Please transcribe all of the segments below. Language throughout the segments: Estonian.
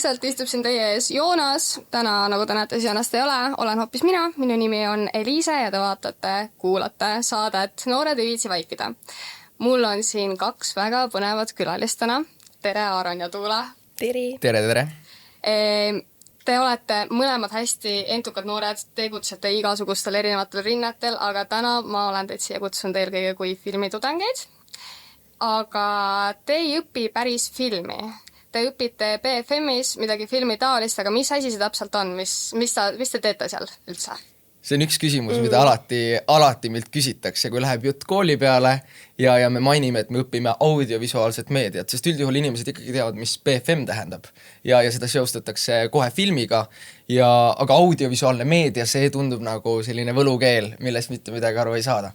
lihtsalt istub siin teie ees Joonas. Täna, nagu te näete, Joonast ei ole. Olen hoopis mina. Minu nimi on Eliise ja te kuulate saadet Noored ei viitsi vaikida. Mul on siin 2 väga põnevat külalist täna. Tere, Aaron ja Tuula. Tere. Te olete mõlemad hästi entukad noored, tegutsete igasugustel erinevatel rinnetel, aga täna ma olen teid siia kutsunud eelkõige kui filmitudengeid. Aga te ei õpi päris filmi. Te õpite BFM-is midagi filmi taolist, aga mis asi see täpselt on? Mis te teete seal üldse? See on üks küsimus, mida alati milt küsitakse, kui läheb jutt kooli peale ja me mainime, et me õpime audiovisuaalset meediat, sest üldjuhul inimesed ikkagi teavad, mis BFM tähendab ja seda seostatakse kohe filmiga, aga audiovisuaalne meedia, see tundub nagu selline võlukeel, millest mitte midagi aru ei saada.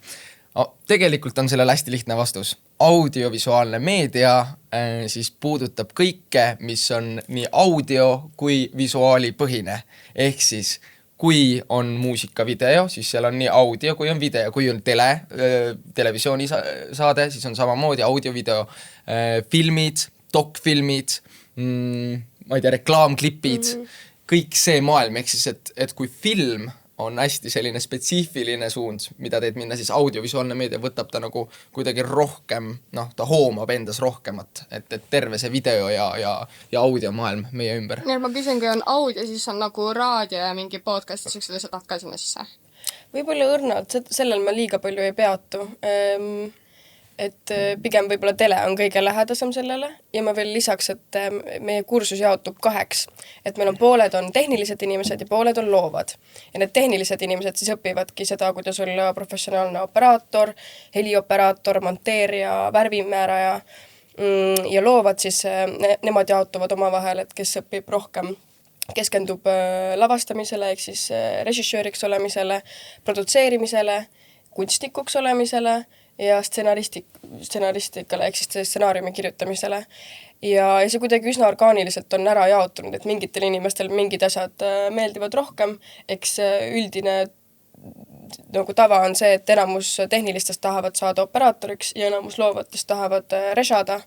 Tegelikult on sellel hästi lihtne vastus. Audiovisuaalne meedia siis puudutab kõike, mis on nii audio kui visuaali põhine, ehk siis kui on muusikavideo, siis seal on nii audio kui on video, kui on televisioonisaade, siis on samamoodi audio-video filmid, dokfilmid, ma ei tea, reklaamklipid, kõik see maailm, ehk siis, et kui film on hästi selline spetsiifiline suund, mida teed minna, siis audiovisuaalne meedia võtab ta nagu kuidagi rohkem, ta hoomab endas rohkemat, et terve see video ja audiomaailm meie ümber. Nii, et ma küsin, kui on audio, siis on nagu raadio ja mingi podcast, siis üksed asjad ka sinna sisse? Võib-olla õrnalt, sellel ma liiga palju ei peatu. Et pigem võib-olla tele on kõige lähedasem sellele ja ma veel lisaks, et meie kursus jaotub 2, et meil on pooled on tehnilised inimesed ja pooled on loovad ja need tehnilised inimesed siis õpivadki seda, kuidas olla professionaalne operaator, helioperaator, monteerija, värvimääraja ja loovad siis, nemad jaotuvad omavahel, et kes õpib rohkem keskendub lavastamisele ehk siis režissööriks olemisele, produtseerimisele, kunstnikuks olemisele ja stsenaristikale ehk siis stsenaariumi kirjutamisele. Ja see kuidagi üsna orgaaniliselt on ära jaotunud, et mingitel inimestel mingid asjad meeldivad rohkem, eks üldine nagu tava on see, et enamus tehnilistest tahavad saada operaatoriks ja enamus loovatest tahavad režada.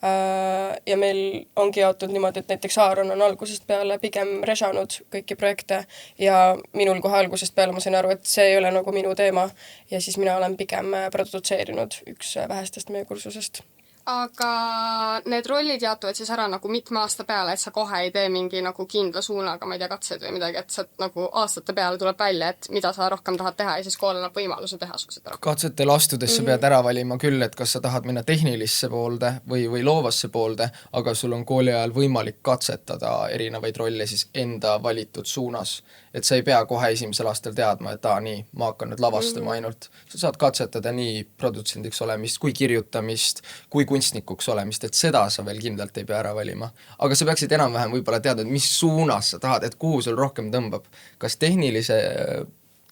Ja meil ongi jaotud niimoodi, et näiteks Aaron on algusest peale pigem režanud kõiki projekte ja minul kohe algusest peale ma sain aru, et see ei ole nagu minu teema ja siis mina olen pigem produtseerinud üks vähestest meie kursusest. Aga need rollid jaotuvad siis ära nagu mitme aasta peale, et sa kohe ei tee mingi nagu kindla suunaga, ma ei tea, katsed või midagi, et sa nagu aastate peale tuleb välja, et mida sa rohkem tahad teha ja siis kool annab võimaluse teha suksed ära. Katsetel astudes sa pead ära valima küll, et kas sa tahad minna tehnilisse poolde või loovasse poolde, aga sul on kooli ajal võimalik katsetada erinevaid rolle siis enda valitud suunas. Et sa ei pea kohe esimesel aastal teadma, et nii, ma hakkan nüüd lavastama ainult. Sa saad katsetada nii produtsendiks olemist, kui kirjutamist, kui kunstnikuks olemist, et seda sa veel kindlalt ei pea ära valima. Aga sa peaksid enam-vähem võib-olla teada, mis suunas sa tahad, et kuhu sul rohkem tõmbab. Kas tehnilise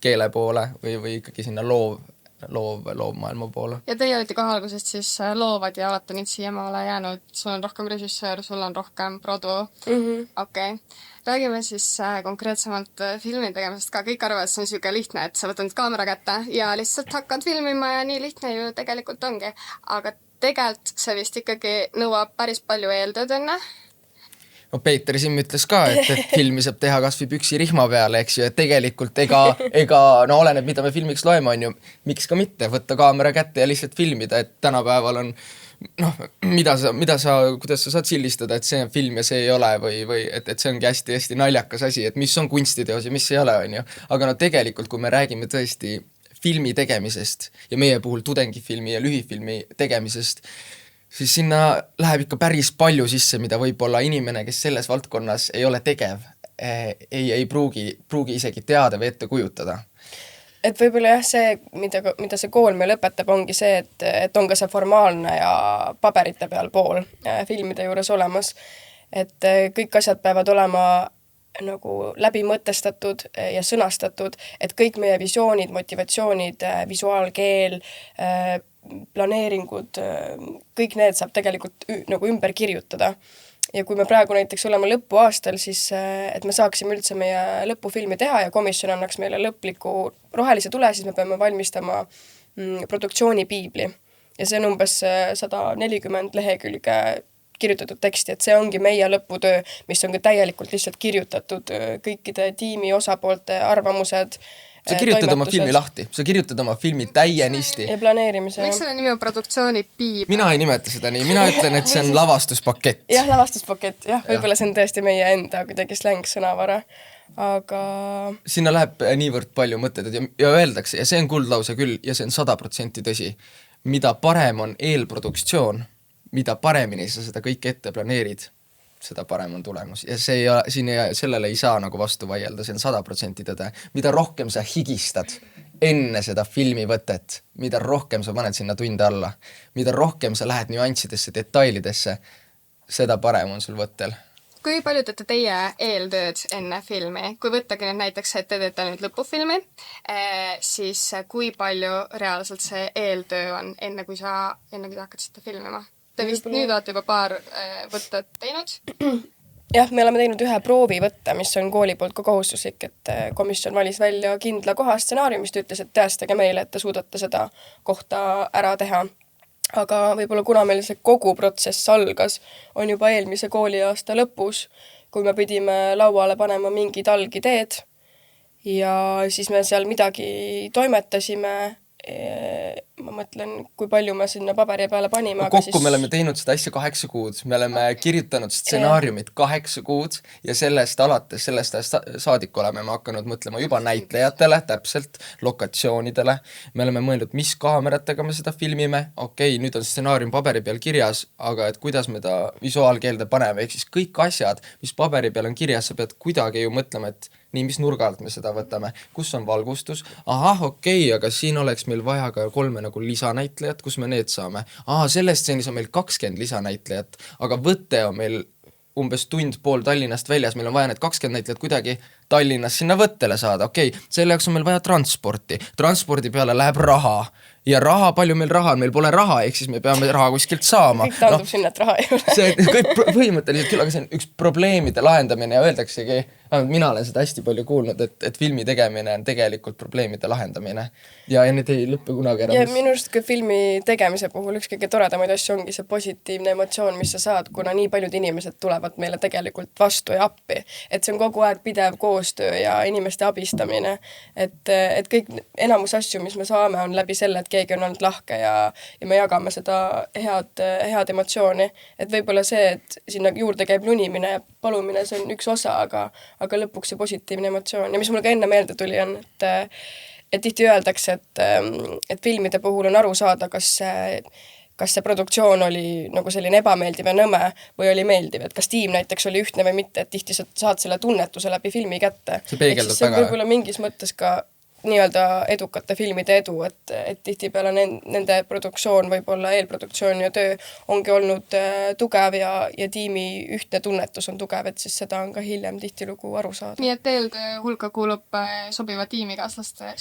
keele poole või ikkagi sinna loovmaailma poole. Ja teie olete kohe algusest siis loovad ja olete nüüd siiamaale jäänud. Sul on rohkem režissöör, sul on rohkem produ. Okei. Räägime siis konkreetsemalt filmi tegemisest ka. Kõik arvavad, et see on selline lihtne, et sa võtad nüüd kaamera kätte ja lihtsalt hakkad filmima ja nii lihtne ju tegelikult ongi. Aga tegelikult see vist ikkagi nõuab päris palju eeltööd enne. No Peeter Simm ütles ka, et filmi saab teha kas või püksi rihma peale, eks ju, et tegelikult oleneb, mida me filmiks loeme, on ju, miks ka mitte võtta kaamera kätte ja lihtsalt filmida, et tänapäeval on, kuidas sa saad sillistada, et see on film ja see ei ole või et see ongi hästi naljakas asi, et mis on kunstiteos ja mis ei ole, on ju. Aga tegelikult, kui me räägime tõesti filmi tegemisest ja meie puhul tudengifilmi ja lühifilmi tegemisest, siis sinna läheb ikka päris palju sisse, mida võib-olla inimene, kes selles valdkonnas ei ole tegev, ei pruugi isegi teada või ette kujutada. Et võib-olla jah, see, mida see kool meil õpetab, ongi see, et on ka see formaalne ja paberite peal pool filmide juures olemas. Et kõik asjad peavad olema nagu läbi mõtestatud ja sõnastatud, et kõik meie visioonid, motivatsioonid, visuaalkeel, planeeringud, kõik need saab tegelikult nagu ümber kirjutada. Ja kui me praegu näiteks oleme lõpuaastal, siis et me saaksime üldse meie lõpufilmi teha ja komisjon annaks meile lõpliku rohelise tule, siis me peame valmistama produktsioonipiibli. Ja see on umbes 140 lehekülge kirjutatud teksti, et see ongi meie lõputöö, mis on ka täielikult lihtsalt kirjutatud kõikide tiimi osapoolte arvamused, sa kirjutad oma filmi lahti, sa kirjutad oma filmi täienisti. Ja planeerimise. Miks selle nimi on produktsiooni piib? Mina ei nimeta seda nii, mina ütlen, et see on lavastuspakett. Jah, lavastuspakett, jah, võib-olla see on tõesti meie enda kuidagi släng sõnavara, aga... Sinna läheb niivõrd palju mõtteid ja öeldakse, ja see on kuldlause küll, ja see on 100% tõsi. Mida parem on eelproduktsioon, mida paremini sa seda kõike ette planeerid, seda parem on tulemus. Ja sellele ei saa nagu vastu vaielda, see on 100% tõde. Mida rohkem sa higistad enne seda filmivõtet, mida rohkem sa paned sinna tunde alla, mida rohkem sa lähed nüanssidesse, detailidesse, seda parem on sul võttel. Kui palju teete teie eeltööd enne filmi? Kui võttagi nüüd näiteks, et te teete nüüd lõpufilmi, siis kui palju reaalselt see eeltöö on enne kui te hakkad seda filmima? Te vist nüüd olete juba paar võtted teinud? Jah, me oleme teinud ühe proovivõtte, mis on kooli poolt ka kohustuslik, et komisjon valis välja kindla koha stsenaariumist, ütles, et tõestage meile, et te suudate seda kohta ära teha. Aga võib-olla kuna meil see kogu protsess algas, on juba eelmise kooliaasta lõpus, kui me pidime lauale panema mingid algideed ja siis me seal midagi toimetasime. Ma mõtlen, kui palju me sinna paberi peale panime. Kokku me oleme teinud seda asja 8 kuud. Me oleme kirjutanud stsenaariumit 8 kuud ja sellest saadik oleme me hakanud mõtlema juba näitlejatele, täpselt, lokatsioonidele. Me oleme mõelnud, mis kaameratega me seda filmime. Okei, nüüd on stsenaarium paberi peal kirjas, aga et kuidas me ta visuaalkeelde paneme. Ehk siis kõik asjad, mis paberi peal on kirjas, sa pead kuidagi ju mõtlema, et nii, mis nurga alt me seda võtame, kus on valgustus, okei, aga siin oleks meil vaja ka 3 nagu lisanäitlejat, kus me need saame. Selles stseenis on meil 20 lisanäitlejat, aga võte on meil umbes tund-pool Tallinnast väljas, meil on vaja need 20 näitlejat kuidagi Tallinnas sinna võttele saada, okei, selle jaoks on meil vaja transpordi peale läheb raha ja palju meil raha on, meil pole raha, ehk siis me peame raha kuskilt saama. Kõik taandub sinna, et raha ei ole. See kõik põhimõtteliselt küll, aga see on üks probleemide lahendamine ja öeldaksegi, mina olen seda hästi palju kuulnud, et filmi tegemine on tegelikult probleemide lahendamine ja need ei lõppe kunagi ära. Ja minu arust ka filmi tegemise puhul üks kõige toredamaid asju ongi see positiivne emotsioon, mis sa saad, kuna nii paljud inimesed tulevad meile tegelikult vastu ja appi. Et see on kogu aeg pidev koostöö ja inimeste abistamine. Et kõik enamus asju, mis me saame, on läbi selle, et keegi on olnud lahke ja me jagame seda head emotsiooni. Et võib-olla see, et sinna juurde käib lunimine ja palumine, see on üks osa, aga lõpuks see positiivne emotsioon. Ja mis mulle ka enne meelde tuli on, et tihti öeldakse, et filmide puhul on aru saada, kas see produktsioon oli nagu selline ebameeldiv ja nõme või oli meeldiv, et kas tiim näiteks oli ühtne või mitte, et tihti sa saad selle tunnetuse läbi filmi kätte. See peegeldab väga. See on võib-olla mingis mõttes ka nii-öelda edukate filmide edu, et tihtipeale nende produktsioon, võib-olla eelproduktsioon ja töö ongi olnud tugev ja tiimi ühtne tunnetus on tugev, et siis seda on ka hiljem tihtilugu aru saada. Nii et eeltöö hulka kuulub sobivate tiimikaaslaste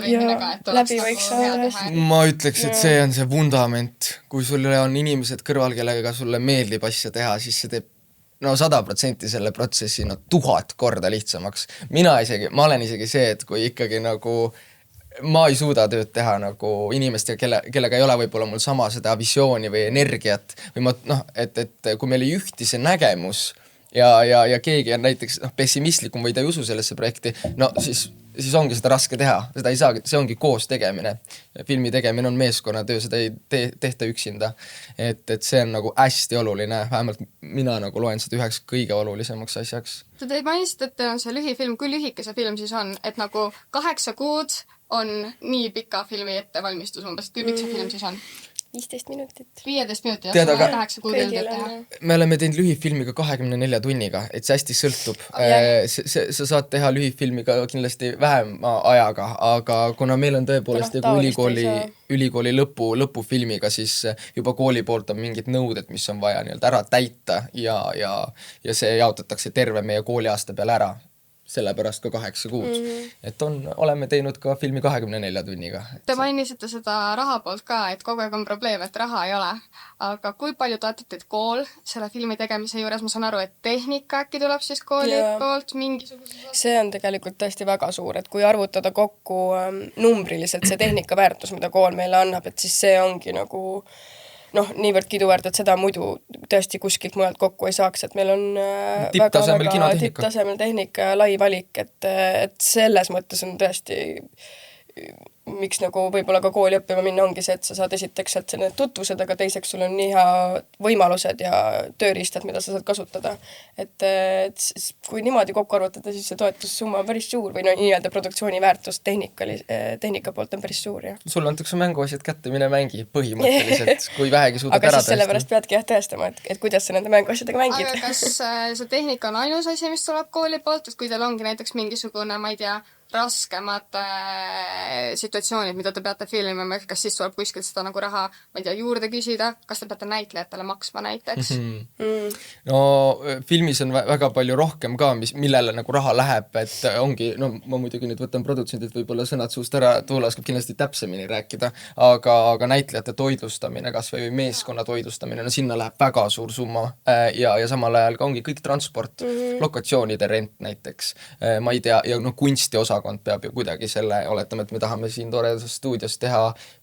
leidmine ka, et läbi võiks nagu ma ütleks, et see on see vundament. Kui sul on inimesed kõrval, kellega sulle meeldib asja teha, siis see teeb 100% selle protsessi 1000 korda lihtsamaks. Ma olen isegi see, et kui ikkagi nagu ma ei suuda tööd teha nagu inimestega, kellega ei ole võib-olla mul sama seda visiooni või energiat või et kui meil ei ühti see nägemus ja keegi on näiteks pessimistlikum või ta ei usu sellesse projekti, siis ongi seda raske teha. Seda ei saa, see ongi koos tegemine. Filmi tegemine on meeskonnatöö, seda ei tehta üksinda. Et see on nagu hästi oluline, vähemalt mina nagu loen seda üheks kõige olulisemaks asjaks. Te mainisite, et on see lühifilm, kui lühike see film siis on, et nagu 8 kuud on nii pika filmi ettevalmistus umbes, kui pikk see film siis on? 15 minutit. 15 minutit, tead, aga 8 kuud eeldab teha. Me oleme teinud lühifilmiga 24 tunniga, et see hästi sõltub. Sa saad teha lühifilmiga kindlasti vähema ajaga, aga kuna meil on tõepoolest ülikooli lõpufilmiga, siis juba kooli poolt on mingid nõuded, mis on vaja ära täita ja see jaotatakse terve meie kooliaasta peale ära. Sellepärast ka 8 kuud. Et oleme teinud ka filmi 24 tunniga. Te mainisite seda raha poolt ka, et kogu aeg on probleem, et raha ei ole. Aga kui palju toetab teid kool selle filmi tegemise juures? Ma saan aru, et tehnika äkki tuleb siis kooli poolt mingisuguse? See on tegelikult tõesti väga suur, et kui arvutada kokku numbriliselt see tehnika väärtus, mida kool meile annab, et siis see ongi nagu noh, niivõrd kiduväärt, et seda muidu tõesti kuskilt mujalt kokku ei saaks, et meil on tipptasemel kinotehnika. Tipptasemel tehnika ja lai valik, et selles mõttes on tõesti miks nagu võib-olla ka kooli õppima minna ongi see, et sa saad esiteks sealt need tutvused, aga teiseks sul on nii hea võimalused ja tööriistad, mida sa saad kasutada. Et kui niimoodi kokku arvutada, siis see toetussumma on päris suur või no nii-öelda produktsiooni väärtus tehnika poolt on päris suur. Ja. Sul antakse mänguasjad kätte, mine mängi põhimõtteliselt, kui vähegi suudad aga ära siis sellepärast peadki tõestama, et kuidas sa nende mänguasjadega mängid. Aga kas see tehnika on ainus asi, mis tuleb kooli poolt, et kui teil ongi näiteks mingisugune, ma ei tea, raskemad situatsioonid, mida te peate filmima, kas siis tuleb kuskilt seda nagu raha, ma ei tea, juurde küsida, kas te peate näitlejatele maksma näiteks? No filmis on väga palju rohkem ka, millele nagu raha läheb, et ongi, no ma muidugi nüüd võtan produtsendid võib-olla sõnad suust ära, Tuula oskab kindlasti täpsemini rääkida, aga näitlejate toidlustamine kas või meeskonna toidlustamine, no sinna läheb väga suur summa ja samal ajal ka ongi kõik transport, lokatsioonide rent näiteks, ma ei tea, ja no kunsti osakond peab ju kuidagi selle, oletame, et me tahame siin toredas stuudios teha,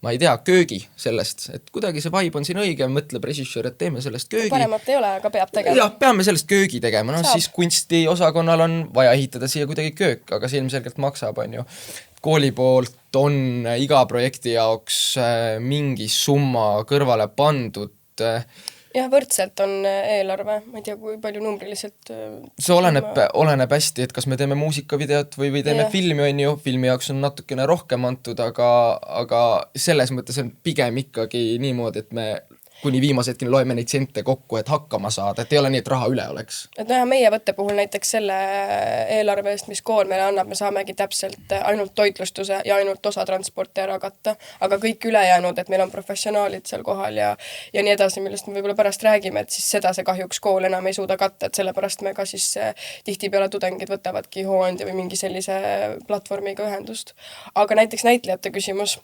ma ei tea, köögi sellest, et kuidagi see vibe on siin õige, mõtleb režissöör, et teeme sellest köögi. Paremat ei ole, aga peab tegema. Jah, peame sellest köögi tegema, no siis kunsti osakonnal on vaja ehitada siia kuidagi köök, aga see ilmselgelt maksab, on ju. Kooli poolt on iga projekti jaoks mingi summa kõrvale pandud. Jah, võrdselt on eelarve, ma ei tea, kui palju numbriliselt see oleneb hästi, et kas me teeme muusikavideot või teeme filmi, on ju, filmi jaoks on natukene rohkem antud, aga selles mõttes on pigem ikkagi niimoodi, et me kuni viimase hetkeni loeme neid sente kokku, et hakkama saada, et ei ole nii, et raha üle oleks. Et no ja meie võtte puhul näiteks selle eelarve eest, mis kool meile annab, me saamegi täpselt ainult toitlustuse ja ainult osa transporti ära katta, aga kõik ülejäänud, et meil on professionaalid seal kohal ja nii edasi, millest me võib-olla pärast räägime, et siis seda see kahjuks kool enam ei suuda katta, et sellepärast me ka siis tihtipeale tudengid võtavadki hooandi või mingi sellise platvormiga ühendust. Aga näiteks näitlejate küsimus,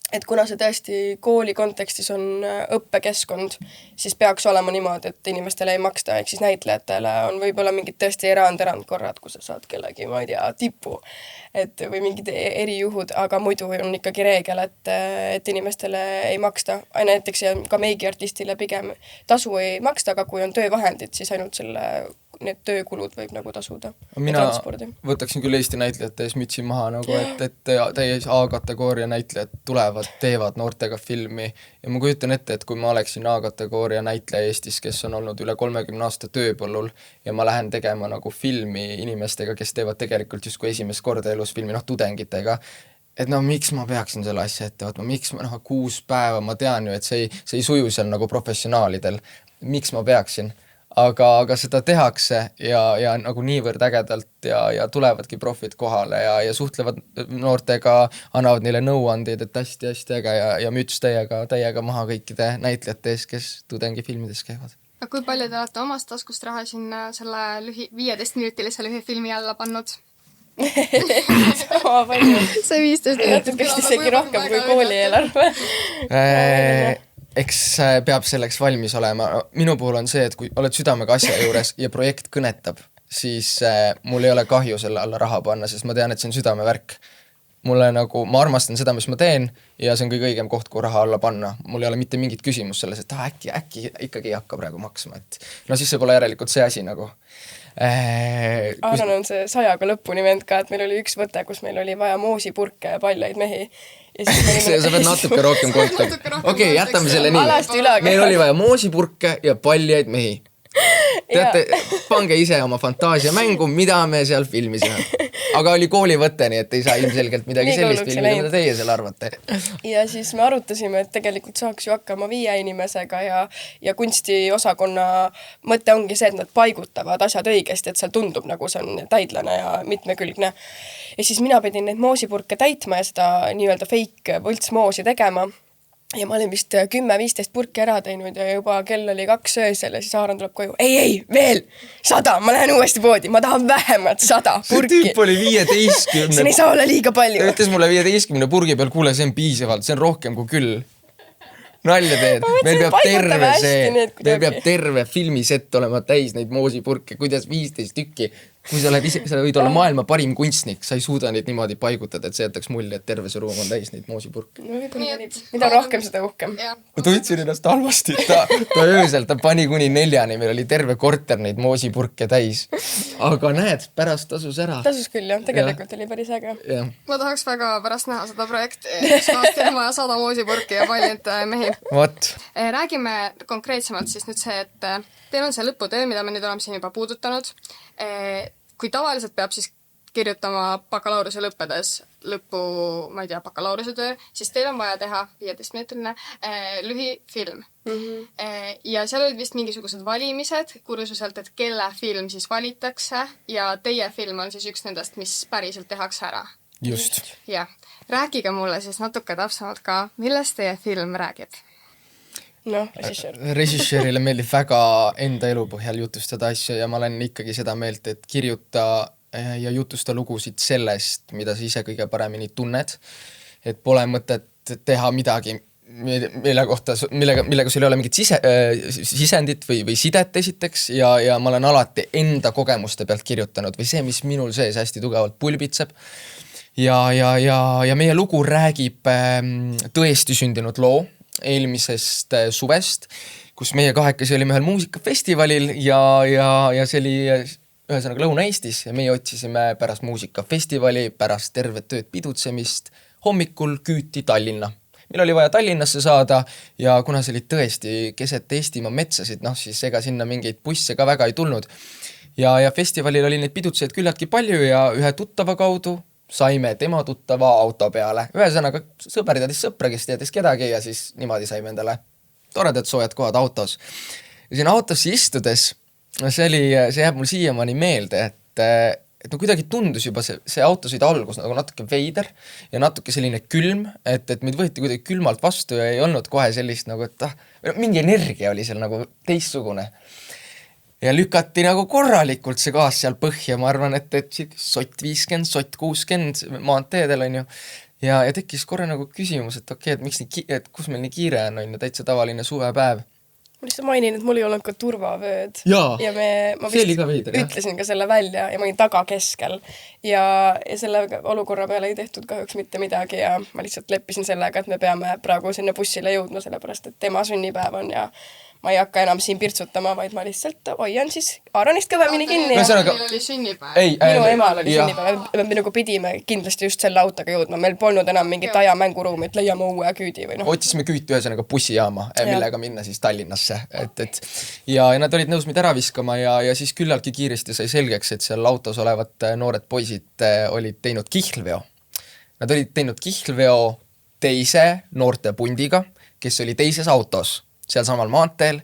et kuna see tõesti kooli kontekstis on õppekeskkond, siis peaks olema niimoodi, et inimestele ei maksta, ehk siis näitlejatele on võib-olla mingid tõesti erandkorrad, kus sa saad kellegi, ma ei tea, tipu, või mingid erijuhud, aga muidu on ikkagi reegel, et inimestele ei maksta. Näiteks ka meigiartistile pigem tasu ei maksta, aga kui on töövahendid, siis ainult need töökulud võib nagu tasuda. Mina võtaksin küll Eesti näitlejate ees mütsi maha, nagu, et täies A-kategooria näitlejad tulevad, teevad noortega filmi ja ma kujutan ette, et kui ma oleksin A-kategooria näitleja Eestis, kes on olnud üle 30 aasta tööpõllul ja ma lähen tegema nagu filmi inimestega, kes teevad tegelikult justkui esimest korda elus filmi, tudengitega, et miks ma peaksin selle asja ette võtma, miks ma 6 päeva, ma tean ju, et see ei suju seal nagu professionaalidel, miks ma peaksin? Aga seda tehakse ja nagu niivõrd ägedalt ja tulevadki profid kohale ja suhtlevad noortega, annavad neile nõuandeid, et hästi-hästi äge ja müts täiega maha kõikide näitlejate ees, kes tudengifilmides käivad. Aga kui palju te olete omast taskust raha sinna selle 15-minutilise lühifilmi alla pannud? Sama palju. See 15 minutit. Vist isegi rohkem kui kooli eelarve. Eks peab selleks valmis olema. Minu puhul on see, et kui oled südamega asja juures ja projekt kõnetab, siis mul ei ole kahju selle alla raha panna, sest ma tean, et see on südamevärk. Ma armastan seda, mis ma teen ja see on kõige õigem koht, kui raha alla panna. Mul ei ole mitte mingit küsimus selles, et äkki ikkagi ei hakka praegu maksma. No siis see pole järelikult see asi nagu. Aaron on see 100-ga lõpuni vend ka, et meil oli üks võte, kus meil oli vaja moosipurke ja paljaid mehi. Sa pead natuke rohkem kontakt. Okei, jätame selle nii. Meil oli vaja moosipurke ja paljaid mehi. Teate, pange ise oma fantaasia mängu, mida me seal filmisime. Aga oli kooli võte, nii et ei saa ilmselgelt midagi sellist filmida, mida teie seal arvate. Ja siis me arutasime, et tegelikult saaks ju hakkama 5 inimesega ja kunstiosakonna mõte ongi see, et nad paigutavad asjad õigesti, et seal tundub nagu see on täidlane ja mitmekülgne. Ja siis mina pidin neid moosipurke täitma ja seda nii-öelda fake võltsmoosi tegema. Ja ma olin vist 10-15 purki ära teinud ja juba kell oli 2 öösel ja siis Aaron tuleb koju. Ei, veel 100, ma lähen uuesti poodi, ma tahan vähemalt 100 purki. See tüüp oli 15. Siin ei saa olla liiga palju. Ta ütles mulle 15 purgi peal, kuule, see on piisavalt, see on rohkem kui küll. Nalja teed. Meil peab terve filmisett olema täis neid moosipurke, kuidas 15 tükki. kui sa võid olla maailma parim kunstnik, sa ei suuda neid niimoodi paigutada, et see jätaks mulje, et terve see ruum on täis neid moosipurke. Mida rohkem, seda uhkem. Ma tundsin ennast halvasti, ta öösel, ta pani kuni 4, meil oli terve korter neid moosipurke täis. Aga näed, pärast tasus ära. Tasus küll, jah, tegelikult oli päris äge. Ma tahaks väga pärast näha seda projekti, kus vastu on vaja 100 moosipurki ja paljud mehi. What? Räägime konkreetsemalt siis nüüd see, et teil on see lõputöö, mida me nüüd oleme siin juba puudutanud. Kui tavaliselt peab siis kirjutama bakalaureuse lõppedes lõppu, ma ei tea, bakalaureuse töö, siis teil on vaja teha 15-minuutiline lühifilm. Ja seal olid vist mingisugused valimised kursuselt, et kelle film siis valitakse ja teie film on siis üks nendest, mis päriselt tehakse ära. Just. Ja. Rääkige mulle siis natuke täpsemalt ka, millest teie film räägib? Režissöörile meeldib väga enda elu põhjal jutustada asju ja ma olen ikkagi seda meelt, et kirjuta ja jutusta lugusid sellest, mida sa ise kõige paremini tunned. Et pole mõtet teha midagi, millega sul ei ole mingit sisendit või sidet esiteks ja ma olen alati enda kogemuste pealt kirjutanud või see, mis minul sees hästi tugevalt pulbitseb. Ja meie lugu räägib tõesti sündinud loo eelmisest suvest, kus meie kahekesi olime ühel muusikafestivalil ja see oli ühesõnaga Lõuna-Eestis ja meie otsisime pärast muusikafestivali, pärast tervet tööd pidutsemist hommikul küüti Tallinna. Meil oli vaja Tallinnasse saada ja kuna see oli tõesti keset Eestimaa metsasid, siis ega sinna mingeid busse ka väga ei tulnud. Ja festivalil oli neid pidutsejaid küllaltki palju ja ühe tuttava kaudu saime tema tuttava auto peale. Ühesõnaga sõber teadis sõpra, kes teadis kedagi ja siis niimoodi saime endale toredad soojad kohad autos. Ja siin autosse istudes, see jääb mul siiamaani meelde, et kuidagi tundus juba see autosõid algus nagu natuke veider ja natuke selline külm, et meid võeti kuidagi külmalt vastu ja ei olnud kohe sellist nagu, et mingi energia oli seal nagu teistsugune. Ja lükati nagu korralikult see gaas seal põhja, ma arvan, et sott 50, sott 60 maanteedel on ju. Ja tekkis korra nagu küsimus, et okei, et miks et kus meil nii kiire on ju, täitsa tavaline suvepäev. Ma lihtsalt mainin, et mul ei olnud ka turvavööd. Ja ma see oli ka veider, ütlesin ka selle välja ja ma olin taga keskel. Ja selle olukorra peale ei tehtud kahjuks mitte midagi ja ma lihtsalt leppisin sellega, et me peame praegu sinna bussile jõudma, sellepärast et tema sünnipäev on ja ma ei hakka enam siin pirtsutama, vaid ma lihtsalt hoian siis Aaronist kõvemini kinni. Meil oli sünnipäev. Minu emal oli sünnipäev. Me nagu pidime kindlasti just selle autoga jõudma. Meil polnud enam mingit ajamänguruumi, et leiame uue küüdi või Otsisime küüti ühesõnaga bussijaama, millega minna siis Tallinnasse. Ja nad olid nõus meid ära viskama ja siis küllaltki kiiresti sai selgeks, et seal autos olevad noored poisid olid teinud kihlveo. Nad olid teinud kihlveo teise noorte pundiga, kes oli teises autos seal samal maanteel,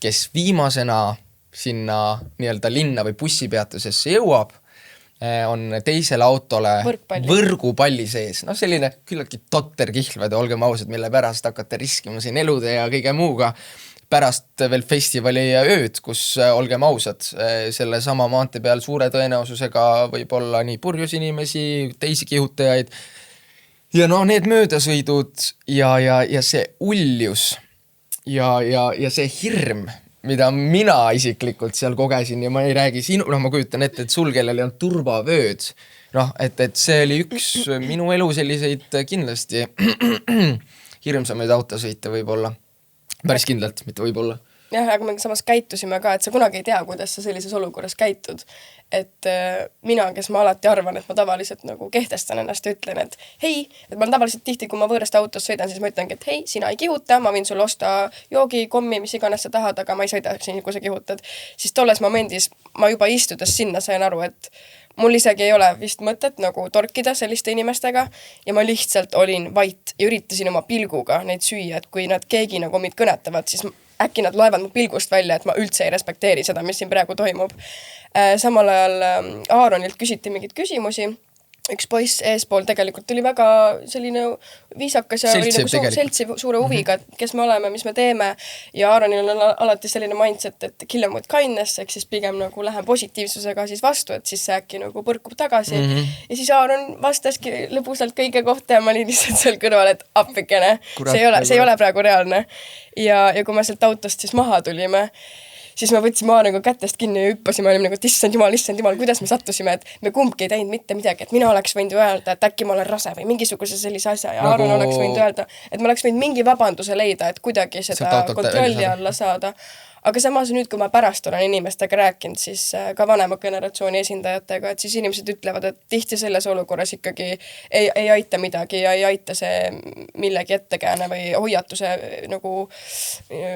kes viimasena sinna nii-öelda linna või bussipeatusesse jõuab, on teisele autole võrgupalli sees. Selline küllaltki totter kihlvede, olgem ausad, mille pärast hakata riskima siin elude ja kõige muuga. Pärast veel festivali ja ööd, kus olgem ausad, selle sama maantee peal suure tõenäosusega võib olla nii purjus inimesi, teisi kihutajaid. Ja need möödasõidud ja see uljus ja see hirm, mida mina isiklikult seal kogesin ja ma ei räägi ma kujutan ette, et sul, kellel on turvavööd, et see oli üks minu elu selliseid kindlasti hirmsamaid autosõite võib-olla. Päris kindlalt, mitte võib-olla. Jah, aga me samas käitusime ka, et sa kunagi ei tea, kuidas sa sellises olukorras käitud. Et mina, kes ma alati arvan, et ma tavaliselt nagu kehtestan ennast ja ütlen, et hei, et ma tavaliselt tihti, kui ma võõrast autos sõidan, siis ma ütlengi, et hei, sina ei kihuta, ma võin sul osta joogi, kommi, mis iganes sa tahad, aga ma ei sõida siin, kui sa kihutad. Siis tolles momendis ma juba istudes sinna sain aru, et mul isegi ei ole vist mõtet nagu torkida selliste inimestega ja ma lihtsalt olin vait ja üritasin oma pilguga neid süüa, et kui nad keegi nagu mind kõnetavad, siis äkki nad loevad mu pilgust välja, et ma üldse ei respekteeri seda, mis siin praegu toimub. Samal ajal Aaronilt küsiti mingeid küsimusi. Üks poiss eespool tegelikult tuli väga selline viisakas ja oli nagu seltsi suure huviga, kes me oleme, mis me teeme. Ja Aaronil on alati selline mindset, et kill them with kindness, ehk siis pigem nagu lähen positiivsusega siis vastu, et siis see äkki nagu põrkub tagasi. Ja siis Aaron vastaski lõbusalt kõige kohta ja ma olin lihtsalt seal kõrval, et appikene. See ei ole praegu reaalne. Ja kui me sealt autost siis maha tulime, siis me võtsime nagu kätest kinni ja hüppasime, olime nagu, et issand jumal, kuidas me sattusime, et me kumbki ei teinud mitte midagi, et mina oleks võinud öelda, et äkki ma olen rase või mingisuguse sellise asja ja Aaron oleks võinud öelda, et ma oleks võinud mingi vabanduse leida, et kuidagi seda kontrolli alla saada. Aga samas nüüd, kui ma pärast olen inimestega rääkinud, siis ka vanema generatsiooni esindajatega, et siis inimesed ütlevad, et tihti selles olukorras ikkagi ei aita midagi ja ei aita see millegi ettekääne või hoiatuse nagu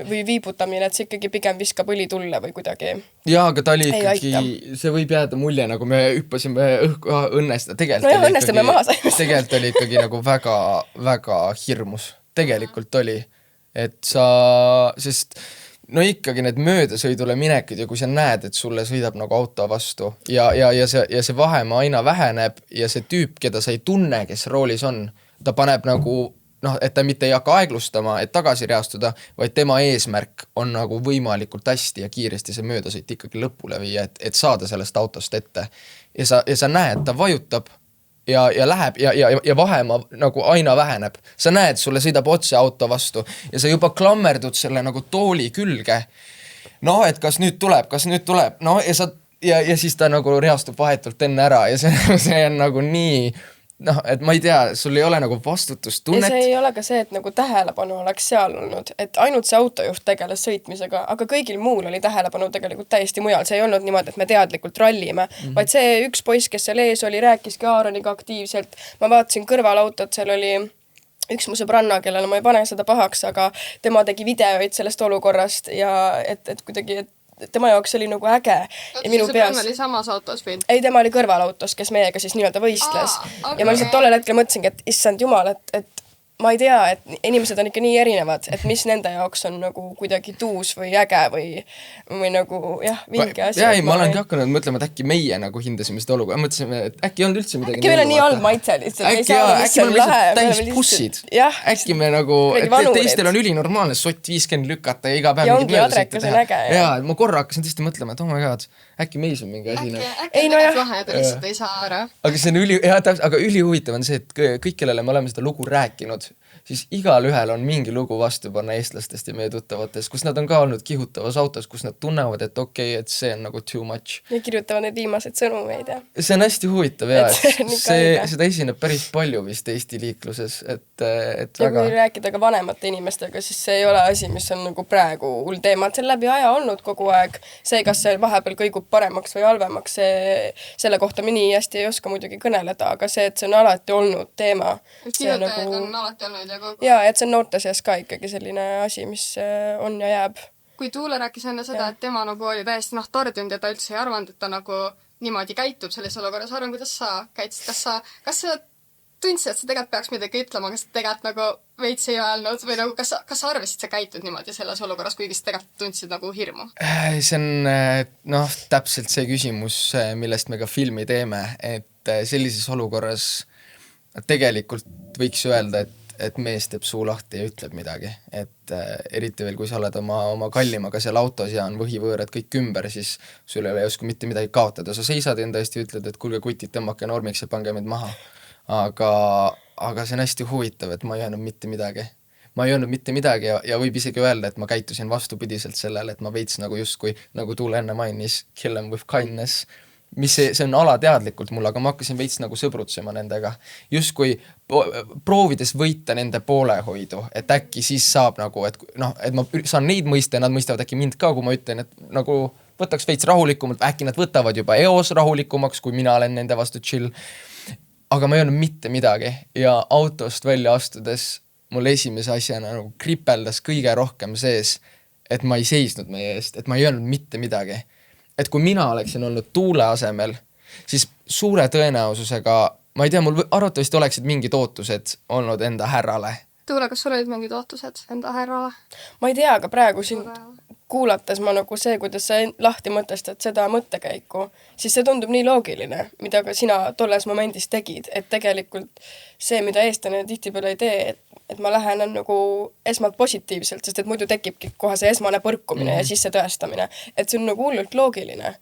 või viibutamine, et see ikkagi pigem viskab õli tulle või kuidagi. Jaa, aga ta oli ikkagi, see võib jääda mulje, nagu me hüppasime õhku õnnestada. Tegelikult oli ikkagi nagu väga, väga hirmus. Tegelikult oli, et sest no ikkagi need möödasõidule minekid ja kui sa näed, et sulle sõidab nagu auto vastu ja see vahemaa aina väheneb ja see tüüp, keda sa ei tunne, kes roolis on, ta paneb nagu, et ta mitte ei hakka aeglustama, et tagasi reastuda, vaid tema eesmärk on nagu võimalikult hästi ja kiiresti see möödasõit ikkagi lõpule viia, et saada sellest autost ette. Ja sa näed, ta vajutab ja läheb ja vahemaa nagu aina väheneb. Sa näed, sulle sõidab otse auto vastu ja sa juba klammerdud selle nagu tooli külge. Et kas nüüd tuleb. Ja siis ta nagu reastub vahetult enne ära ja see on nagu nii... et ma ei tea, sul ei ole nagu vastutustunnet. Ja see ei ole ka see, et nagu tähelepanu oleks seal olnud, et ainult see autojuht tegeles sõitmisega, aga kõigil muul oli tähelepanu tegelikult täiesti mujal. See ei olnud niimoodi, et me teadlikult rallime, vaid see üks poiss, kes seal ees oli, rääkiski Aaroniga aktiivselt. Ma vaatasin kõrval autot, seal oli üks mu sõbranna, kellele ma ei pane seda pahaks, aga tema tegi videoid sellest olukorrast ja et kuidagi, tema jaoks oli nagu äge. Ja minu peas... oli samas autos või? Ei, tema oli kõrvalautos, kes meiega siis nii-öelda võistles. Okay. Ja ma lihtsalt tollel hetkel mõtlesingi, et issand jumal, et ma ei tea, et inimesed on ikka nii erinevad, et mis nende jaoks on nagu kuidagi tuus või äge või nagu vinge asi. Ei, ma olengi hakanud mõtlema, et äkki meie nagu hindasime seda olukorda. Mõtlesime, et äkki on üldse midagi. Äkki meil on nii halb maitse lihtsalt. Äkki me oleme lihtsalt täis pussid. Äkki me nagu, et teistel on ülinormaalne sott 50 lükata ja iga päev ja ongi adrekas on äge. Jaa, ma korra hakkasin tõesti mõtlema, et oh my god, äkki meis on mingi asi. Äkki vahed lihtsalt ei saa ära. Aga see on aga ülihuvitav on see, et kõik, kellele me oleme seda lugu rääkinud, siis igal ühel on mingi lugu vastu panna eestlastest ja meie tuttavatest, kus nad on ka olnud kihutavas autos, kus nad tunnevad, et okei, et see on nagu too much. Ja kirjutavad need viimased sõnumeid, jah. See on hästi huvitav, jah, et seda esineb päris palju vist Eesti liikluses, et ja kui rääkida ka vanemate inimestega, siis see ei ole asi, mis on nagu praegu hull teema, et see on läbi aja olnud kogu aeg. See, kas see vahepeal kõigub paremaks või halvemaks, selle kohta me nii hästi ei oska muidugi kõneleda, aga see, et see on alati olnud teema. Kihutajad on alati olnud ja jaa, et see on noorte seas ka ikkagi selline asi, mis on ja jääb. Kui Tuule rääkis enne seda, et tema nagu oli täiesti tardunud ja ta üldse ei arvanud, et ta nagu niimoodi käitub selles olukorras. Arvan, kuidas sa käitsid? Kas sa tundsid, et sa tegelikult peaks midagi ütlema, kas sa tegelikult nagu veits ei öelnud või nagu kas sa arvasid, sa käitud niimoodi selles olukorras, kuigi sa tegelikult tundsid nagu hirmu? See on täpselt see küsimus, millest me ka filmi teeme, et sellises olukorras tegelikult võiks öelda, et mees teeb suu lahti ja ütleb midagi, et eriti veel, kui sa oled oma kallimaga seal autos ja on võhivõõrad kõik ümber, siis sul ei osku mitte midagi kaotada. Sa seisad enda eest ja ütled, et kuulge kutid, tõmmake normiks ja pange mind maha. Aga see on hästi huvitav, et ma ei öelnud mitte midagi. Ma ei öelnud mitte midagi ja võib isegi öelda, et ma käitusin vastupidiselt sellele, et ma veits nagu justkui, nagu Tuule enne mainis, kill them with kindness, mis see on alateadlikult mul, aga ma hakkasin veits nagu sõbrutsema nendega. Justkui proovides võita nende poolehoidu, et äkki siis saab nagu, et ma saan neid mõista ja nad mõistavad äkki mind ka, kui ma ütlen, et nagu võtaks veits rahulikumalt, äkki nad võtavad juba eos rahulikumaks, kui mina olen nende vastu chill. Aga ma ei öelnud mitte midagi ja autost välja astudes mul esimese asjana nagu kripeldas kõige rohkem sees, et ma ei seisnud meie eest, et ma ei öelnud mitte midagi. Et kui mina oleksin olnud Tuule asemel, siis suure tõenäosusega, ma ei tea, mul arvatavasti oleksid mingid ootused olnud enda härrale. Tuule, kas sul olid mingid ootused enda härrale? Ma ei tea, aga praegu siin kuulates ma nagu see, kuidas sa lahti mõtestad seda mõttekäiku, siis see tundub nii loogiline, mida ka sina tolles momendis tegid, et tegelikult see, mida eestlane tihtipeale ei tee, et ma lähenen nagu esmalt positiivselt, sest et muidu tekibki kohe see esmane põrkumine ja siis see tõestamine, et see on nagu hullult loogiline.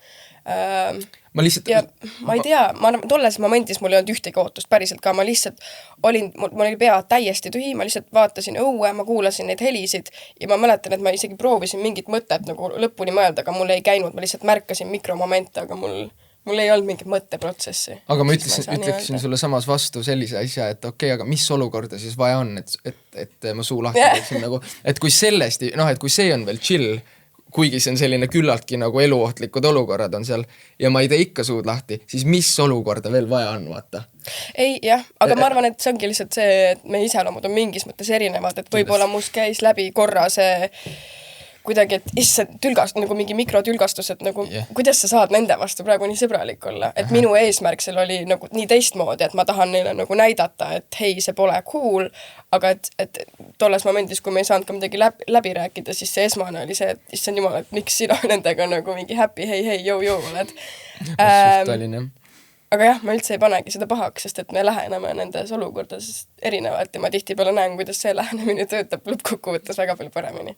ma lihtsalt... Ja ma ei tea, tolles momendis mul ei olnud ühtegi ootust päriselt ka, ma lihtsalt olin, mul oli pea täiesti tühi, ma lihtsalt vaatasin õue, ma kuulasin neid helisid ja ma mäletan, et ma isegi proovisin mingit mõtet nagu lõpuni mõelda, aga mul ei käinud, ma lihtsalt märkasin mikromomente, aga mul ei olnud mingit mõtteprotsessi. Aga ma ütleksin sulle samas vastu sellise asja, et okei, aga mis olukorda siis vaja on, et ma suu lahti teeksin nagu, et kui sellest, et kui see on veel chill, kuigi see on selline küllaltki nagu eluohtlikud olukorrad on seal ja ma ei tee ikka suud lahti, siis mis olukorda veel vaja on, vaata? Ei, jah, aga ma arvan, et see ongi lihtsalt see, et meie iseloomud on mingis mõttes erinevad, et võib-olla must käis läbi korra see kuidagi, et issand nagu mingi mikrotülgastus, et nagu kuidas sa saad nende vastu praegu nii sõbralik olla, et minu eesmärk seal oli nagu nii teistmoodi, et ma tahan neile nagu näidata, et hei, see pole cool, aga et tolles momendis, kui me ei saanud ka midagi läbi rääkida, siis see esmane oli see, et issand jumal, et miks sina nendega nagu mingi happy, hei, jõu oled. Aga jah, ma üldse ei panegi seda pahaks, sest et me läheneme nendes olukordades erinevalt ja ma tihtipeale näen, kuidas see lähenemine töötab lõppkokkuvõttes väga palju paremini.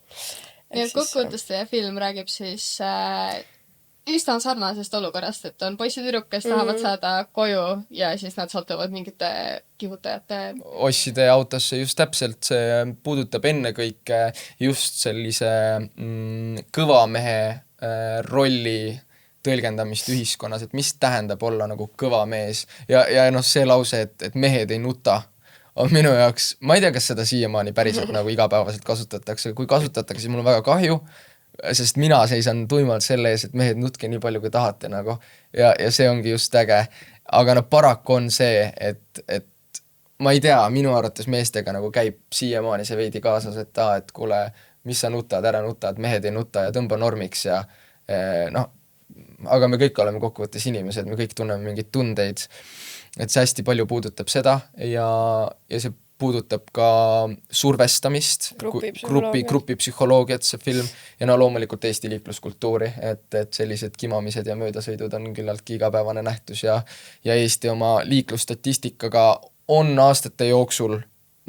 Ja kokkuvõttes teie film räägib siis üsna sarnasest olukorrast, et on poisid-tüdruk, kes tahavad saada koju ja siis nad satuvad mingite kihutajate osside autosse, just täpselt, see puudutab ennekõike just sellise kõva mehe rolli tõlgendamist ühiskonnas, et mis tähendab olla nagu kõva mees ja see lause, et mehed ei nuta on minu jaoks, ma ei tea, kas seda siiamaani päriselt nagu igapäevaselt kasutatakse, kui kasutatakse, siis mul on väga kahju, sest mina seisan tuimalt selle ees, et mehed nutke nii palju, kui tahate nagu ja see ongi just äge, aga paraku on see, et ma ei tea, minu arvates meestega nagu käib siiamaani see veidi kaasas, et kuule, mis sa nutad, ära nuta, et mehed ei nuta ja tõmba normiks ja aga me kõik oleme kokkuvõttes inimesed, me kõik tunneme mingeid tundeid, et see hästi palju puudutab seda ja see puudutab ka survestamist, grupipsühholoogiat see film ja loomulikult Eesti liikluskultuuri, et sellised kimamised ja möödasõidud on küllaltki igapäevane nähtus ja Eesti oma liiklusstatistikaga on aastate jooksul,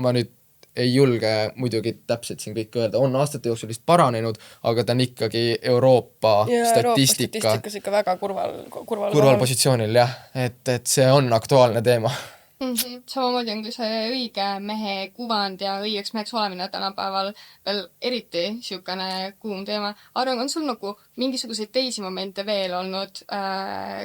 ma nüüd ei julge muidugi täpselt siin kõik öelda, on aastate jooksul vist paranenud, aga ta on ikkagi Euroopa statistikas ikka väga kurval positsioonil, jah, et see on aktuaalne teema. Samamoodi on kui see õige mehe kuvand ja õigeks meheks olemine tänapäeval veel eriti siukene kuum teema. Arvan, on sul nagu mingisuguseid teisi momente veel olnud,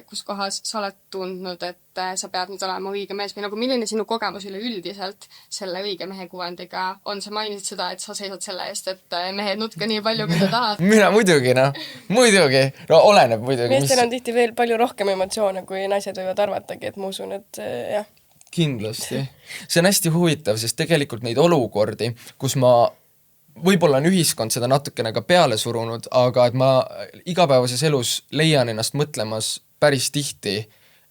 kus kohas sa oled tundnud, et sa pead nüüd olema õige mees või nagu milline sinu kogemus üleüldiselt selle õige mehe kuvandiga on? Sa mainisid seda, et sa seisad selle eest, et mehed nutke nii palju, kui te tahad. Mina muidugi, oleneb muidugi. Meestel on tihti veel palju rohkem emotsioone, kui naised võivad arvatagi, et ma usun, et jah. Kindlasti. See on hästi huvitav, sest tegelikult neid olukordi, kus ma võib-olla on ühiskond seda natukene ka peale surunud, aga et ma igapäevases elus leian ennast mõtlemas päris tihti,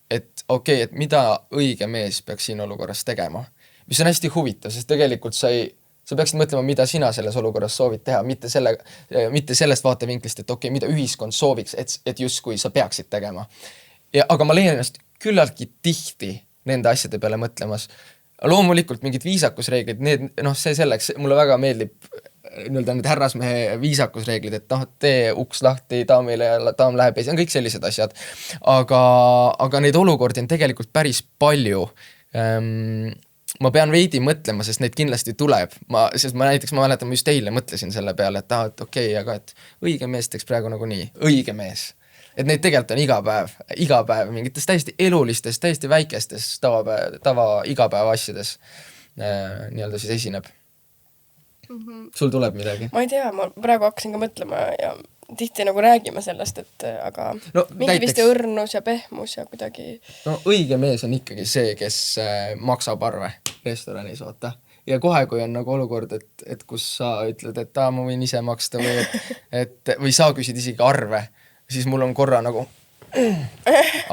et okei, et mida õige mees peaks siin olukorras tegema. Mis on hästi huvitav, sest tegelikult sa peaksid mõtlema, mida sina selles olukorras soovid teha, mitte sellest vaatevinklist, et okei, mida ühiskond sooviks, et justkui sa peaksid tegema. Aga ma leian ennast küllaltki tihti nende asjade peale mõtlemas. Loomulikult mingid viisakusreeglid, see selleks, mulle väga meeldib need härrasmehe viisakusreeglid, et tee uks lahti daamile ja daam läheb ja see on kõik sellised asjad. Aga neid olukordi on tegelikult päris palju. Ma pean veidi mõtlema, sest neid kindlasti tuleb. Ma mäletan, ma just eile mõtlesin selle peale, et okei, aga et õige mees teeks praegu nagu nii, õige mees. Et neid tegelikult on iga päev mingites täiesti elulistes, täiesti väikestes igapäeva asjades nii-öelda siis esineb. Sul tuleb midagi? Ma ei tea, ma praegu hakkasin ka mõtlema ja tihti nagu räägime sellest, et aga mingi vist õrnus ja pehmus ja kuidagi... õige mees on ikkagi see, kes maksab arve restoranis, vaata. Ja kohe, kui on nagu olukord, et kus sa ütled, et ma võin ise maksta või sa küsid isegi arve, siis mul on korra nagu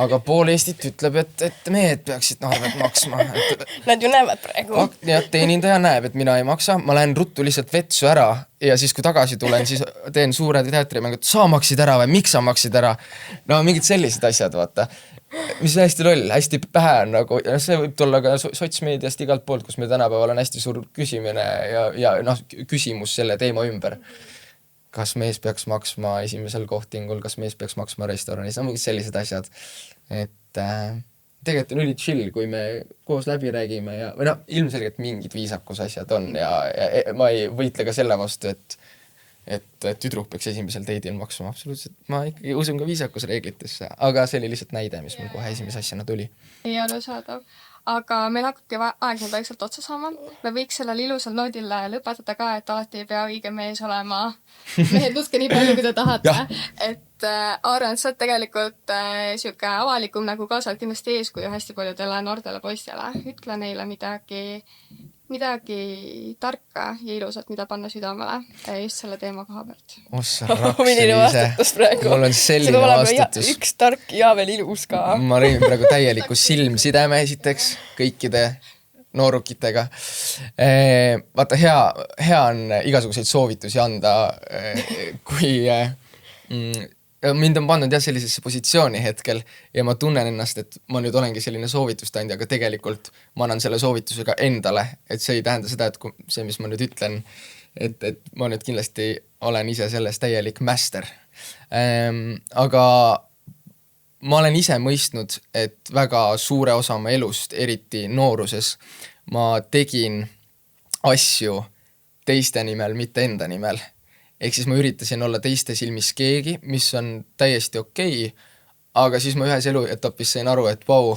aga pool Eestit ütleb, et mehed peaksid arvet maksma. Nad ju näevad praegu. Ja teenindaja näeb, et mina ei maksa, ma lähen ruttu lihtsalt vetsu ära ja siis kui tagasi tulen, siis teen suure teatrimängu, et sa maksid ära või miks sa maksid ära? Mingid sellised asjad, vaata. Mis on hästi loll, hästi pähe on nagu, ja see võib tulla ka sotsmeediast igalt poolt, kus meil tänapäeval on hästi suur küsimine ja küsimus selle teema ümber. kas mees peaks maksma esimesel kohtingul, kas mees peaks maksma restoranis, no mingid sellised asjad. Et tegelikult on üli chill, kui me koos läbi räägime ja, või noh, ilmselgelt mingid viisakusasjad on ja ma ei võitle ka selle vastu, et tüdruk peaks esimesel teidil maksma, absoluutselt. Ma ikkagi usun ka viisakusreeglitesse, aga see oli lihtsalt näide, mis mul kohe esimese asjana tuli. Ei ole saadav. Aga meil hakkabki aeg nüüd vaikselt otsa saama. Me võiks sellel ilusal noodil lõpetada ka, et alati ei pea õige mees olema. Mehed nutke nii palju, kui te tahate. Et Aaron, sa oled tegelikult siuke avalikum nagu ka, sa oled kindlasti eeskuju hästi paljudele noortele poistele. Ütle neile midagi tarka ja ilusat, mida panna südamele just selle teema koha pealt. Ossa raks Milline vastutus praegu? Mul on selline vastutus. Üks tark ja veel ilus ka. Ma räägin praegu täieliku silmsideme esiteks kõikide noorukitega. Vaata, hea on igasuguseid soovitusi anda, kui mind on pandud sellisesse positsiooni hetkel ja ma tunnen ennast, et ma nüüd olengi selline soovitustandja, aga tegelikult ma annan selle soovitusega endale, et see ei tähenda seda, et see, mis ma nüüd ütlen, et ma nüüd kindlasti olen ise selles täielik master. Aga ma olen ise mõistnud, et väga suure osa oma elust, eriti nooruses, ma tegin asju teiste nimel, mitte enda nimel. Ehk siis ma üritasin olla teiste silmis keegi, mis on täiesti okei, aga siis ma ühes eluetapis sain aru, et vau,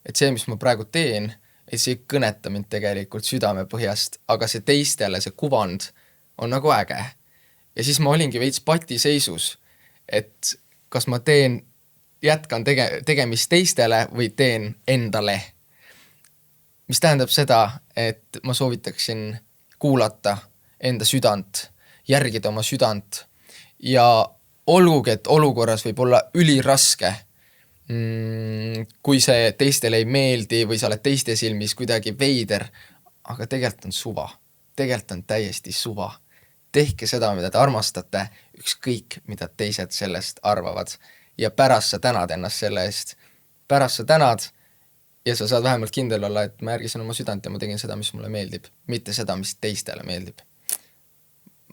et see, mis ma praegu teen, et see ei kõneta mind tegelikult südame põhjast, aga see teistele, see kuvand on nagu äge. Ja siis ma olingi veits patiseisus, et kas ma jätkan tegemist teistele või teen endale. Mis tähendab seda, et ma soovitaksin kuulata enda südant, järgida oma südant ja olgugi, et olukorras võib olla üliraske, kui see teistele ei meeldi või sa oled teiste silmis kuidagi veider, aga tegelikult on suva. Tegelikult on täiesti suva. Tehke seda, mida te armastate, ükskõik, mida teised sellest arvavad. Ja pärast sa tänad ennast selle eest. Pärast sa tänad ja sa saad vähemalt kindel olla, et ma järgisin oma südant ja ma tegin seda, mis mulle meeldib, mitte seda, mis teistele meeldib.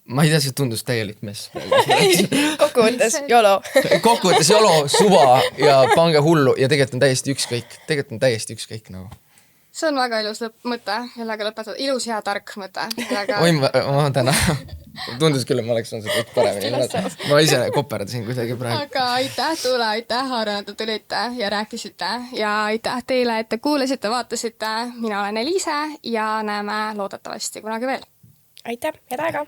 Ma ei tea, see tundus täielik mess. Kokkuvõttes YOLO. Kokkuvõttes YOLO, suva ja pange hullu ja tegelikult on täiesti ükskõik. Tegelikult on täiesti ükskõik nagu. See on väga ilus mõte, millega lõpetada. Ilus hea tark mõte. Oi, ma täna. Tundus küll, et ma oleks olnud seda paremini. Ma ise koperdasin kuidagi praegu. Aga aitäh Tuule, aitäh Aaron, et te tulite ja rääkisite. Ja aitäh teile, et te kuulasite, vaatasite. Mina olen Eliise ja näeme loodetavasti kunagi veel. Aitäh, head aega!